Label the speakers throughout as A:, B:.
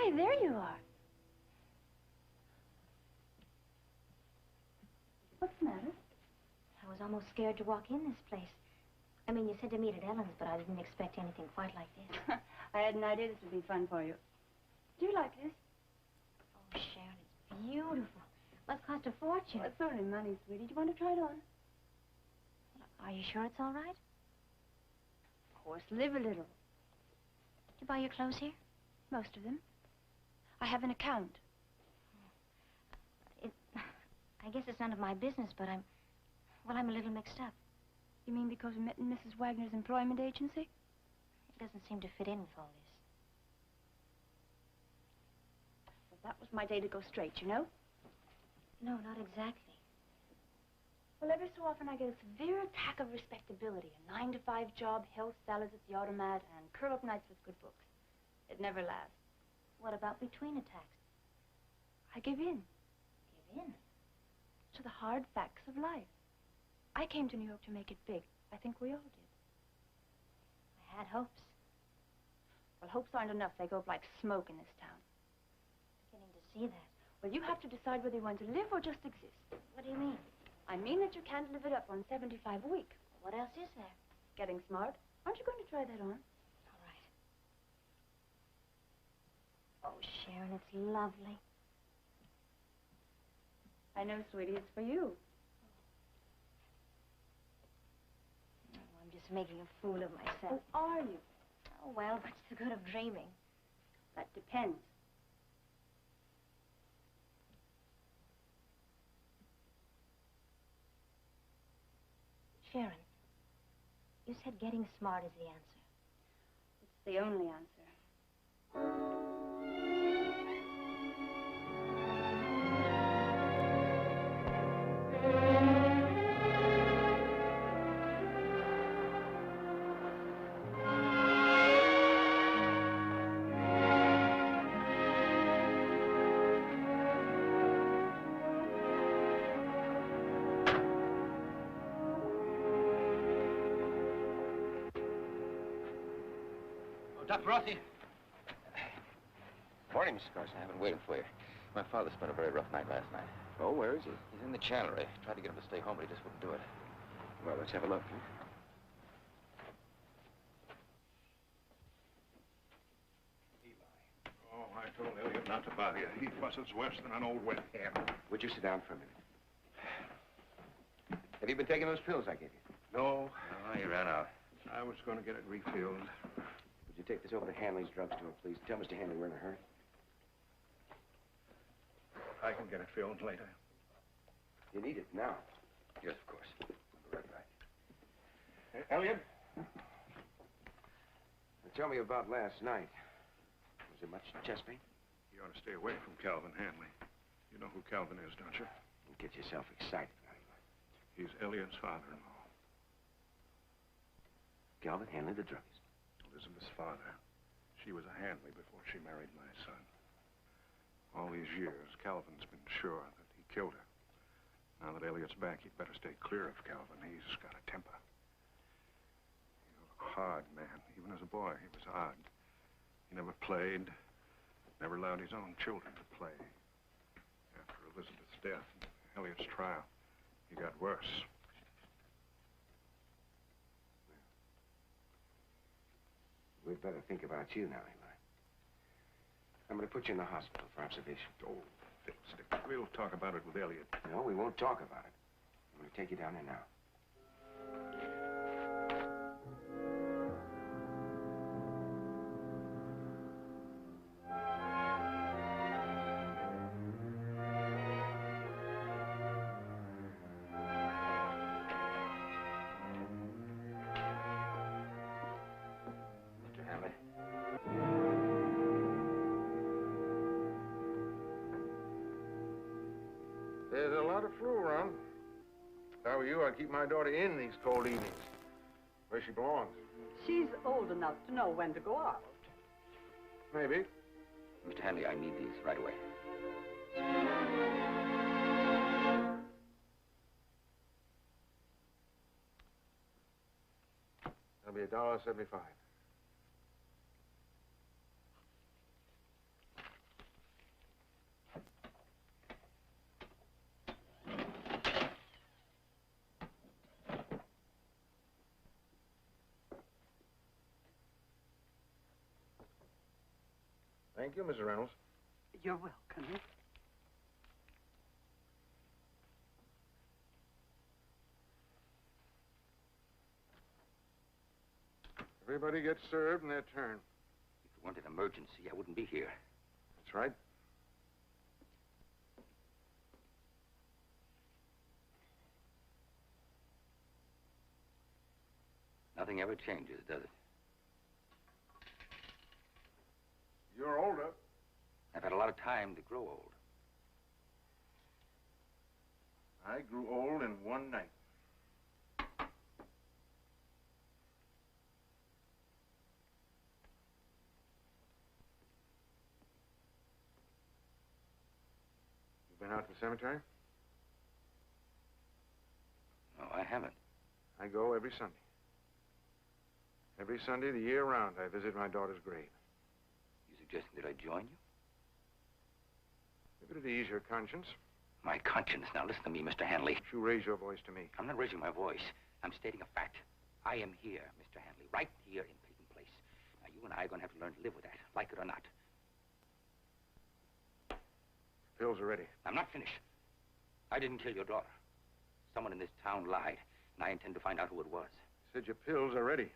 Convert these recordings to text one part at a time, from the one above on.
A: Why, there you are. What's the matter?
B: I was almost scared to walk in this place. I mean, you said to meet at Ellen's, but I didn't expect anything quite like this.
A: I had an idea this would be fun for you. Do you like this?
B: Oh, Sharon, it's beautiful. Must cost a fortune.
A: Well, it's only money, sweetie. Do you want to try it on?
B: Are you sure it's all right?
A: Of course, live a little.
B: Did you buy your clothes here?
A: Most of them. I have an account.
B: I guess it's none of my business, but I'm a little mixed up.
A: You mean because we met in Mrs. Wagner's employment agency?
B: It doesn't seem to fit in with all this.
A: Well, that was my day to go straight, you know?
B: No, not exactly.
A: Well, every so often I get a severe attack of respectability. A 9-to-5 job, health salads at the automat, and curl-up nights with good books. It never lasts.
B: What about between attacks?
A: I give in.
B: Give in?
A: To the hard facts of life. I came to New York to make it big. I think we all did.
B: I had hopes.
A: Well, hopes aren't enough. They go up like smoke in this town.
B: Beginning to see that.
A: Well, you have to decide whether you want to live or just exist.
B: What do you mean?
A: I mean that you can't live it up on $75 a week.
B: What else is there?
A: Getting smart. Aren't you going to try that on?
B: All right. Oh, Sharon, it's lovely.
A: I know, sweetie, it's for you.
B: Oh, I'm just making a fool of myself.
A: Oh, are you?
B: Oh, well, what's the good of dreaming?
A: That depends.
B: Sharon, you said getting smart is the answer.
A: It's the only answer.
C: Dr. Rossi.
D: Morning, Mr. Carson. I've been waiting for you. My father spent a very rough night last night.
C: Oh, where is he?
D: He's in the Channery. Tried to get him to stay home, but he just wouldn't do it.
C: Well, let's have a look.
E: Eli. Oh, I told Elliot not to bother you. He fusses worse than an old wet ham.
C: Would you sit down for a minute? Have you been taking those pills I gave you?
E: No,
D: Oh, he ran out.
E: I was going to get it refilled.
C: Would you take this over to Hanley's drugstore, please? Tell Mr. Hanley we're in a hurry.
E: I can get it filled later.
C: You need it now.
D: Yes, of course.
C: I'll be right back.
E: Hey, Elliot?
C: Tell me about last night. Was there much chest pain?
E: You ought to stay away from Calvin Hanley. You know who Calvin is, don't you?
C: Don't get yourself excited, Eli.
E: He's Elliot's father-in-law.
C: Calvin Hanley, the druggist.
E: Elizabeth's father. She was a Hanley before she married my son. All these years, Calvin's been sure that he killed her. Now that Elliot's back, he'd better stay clear of Calvin. He's got a temper. He was a hard man. Even as a boy, he was hard. He never played, never allowed his own children to play. After Elizabeth's death and Elliot's trial, he got worse.
C: We'd better think about you now, Eli. I'm going to put you in the hospital for observation.
E: Oh, fiddlestick. We'll talk about it with Elliot.
C: No, we won't talk about it. I'm going to take you down there now.
D: Mr. Hanley.
E: There's a lot of flu around. If I were you, I'd keep my daughter in these cold evenings, where she belongs.
F: She's old enough to know when to go out.
E: Maybe.
D: Mr. Hanley, I need these right away.
E: That'll be $1.75. Thank you, Mrs. Reynolds.
F: You're welcome.
E: Everybody gets served in their turn.
D: If it weren't an emergency, I wouldn't be here.
E: That's right.
D: Nothing ever changes, does it?
E: You're older.
D: I've had a lot of time to grow old.
E: I grew old in one night. You been out to the cemetery?
D: No, I haven't.
E: I go every Sunday. Every Sunday, the year round, I visit my daughter's grave.
D: You suggesting that I join you?
E: If it'd ease your conscience,
D: My conscience. Now listen to me, Mr. Hanley.
E: don't you raise your voice to me.
D: I'm not raising my voice. I'm stating a fact. I am here, Mr. Hanley, right here in Peyton Place. Now, you and I are going to have to learn to live with that, like it or not.
E: Pills are ready.
D: I'm not finished. I didn't kill your daughter. Someone in this town lied, and I intend to find out who it was.
E: You said your pills are ready.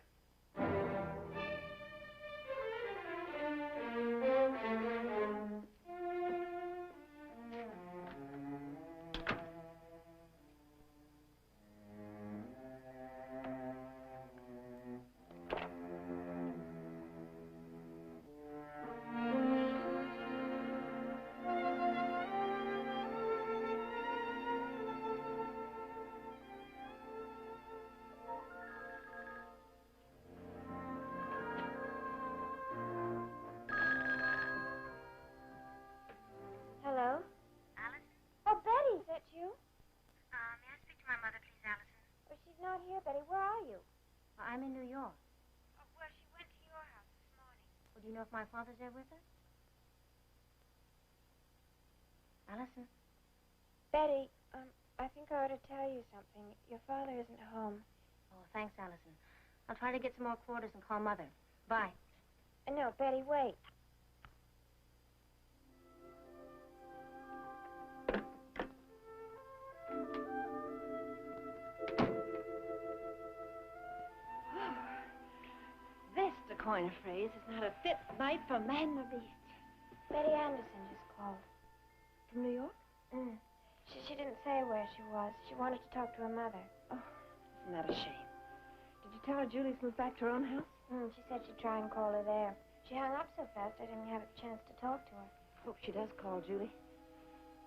A: Hello?
B: Allison?
A: Oh, Betty, is that you?
B: May I speak to my mother, please, Allison?
A: Well, she's not here, Betty. Where are you?
B: I'm in New York.
A: Oh, well, she went to your house this morning.
B: Well, do you know if my father's there with her? Allison?
A: Betty, I think I ought to tell you something. Your father isn't home.
B: Oh, thanks, Allison. I'll try to get some more quarters and call Mother. Bye.
A: No, Betty, wait.
F: This, to coin a phrase, is not a fit night for man nor beast.
A: Betty Anderson just called.
F: From New York?
A: She didn't say where she was. She wanted to talk to her mother.
F: Oh, isn't that a shame? Did you tell her Julie's moved back to her own house?
A: She said she'd try and call her there. She hung up so fast I didn't have a chance to talk to her.
F: Hope she does call Julie.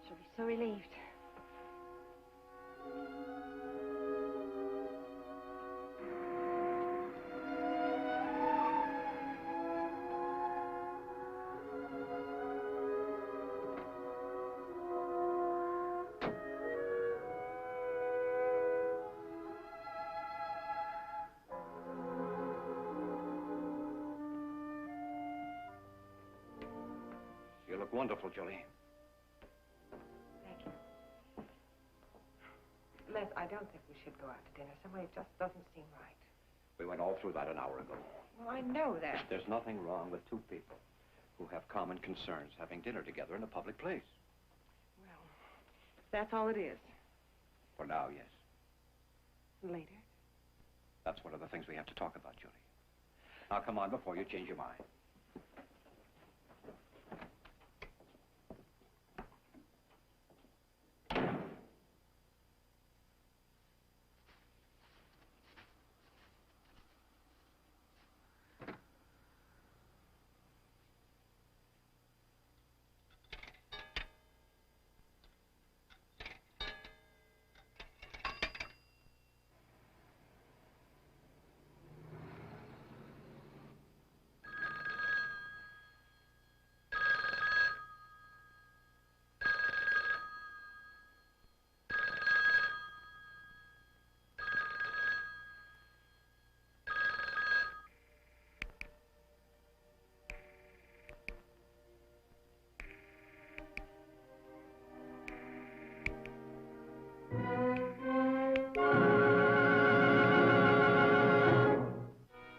F: She'll be so relieved.
C: You look wonderful, Julie.
G: Thank you. Les, I don't think we should go out to dinner. Some way it just doesn't seem right.
C: We went all through that an hour ago.
G: Well, I know that.
C: There's nothing wrong with two people who have common concerns having dinner together in a public place.
G: Well, that's all it is.
C: For now, yes.
G: Later.
C: That's one of the things we have to talk about, Julie. Now, come on before you change your mind.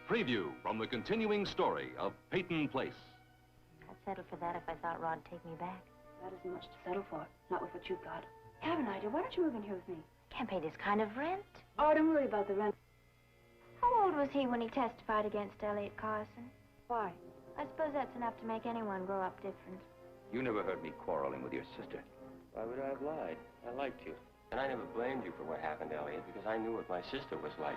H: Preview from the continuing story of Peyton Place.
E: I'll
B: settle for that if I thought Rod'd take me back.
A: That isn't much to settle for, not with what you've got. I have an idea. Why don't you move in here with me?
B: Can't pay this kind of rent.
A: Oh, don't worry about the rent.
B: How old was he when he testified against Elliot Carson?
F: Why?
B: I suppose that's enough to make anyone grow up different.
D: You never heard me quarreling with your sister.
H: Why would I have lied? I liked you. And I never blamed you for what happened, Elliot, because I knew what my sister was like.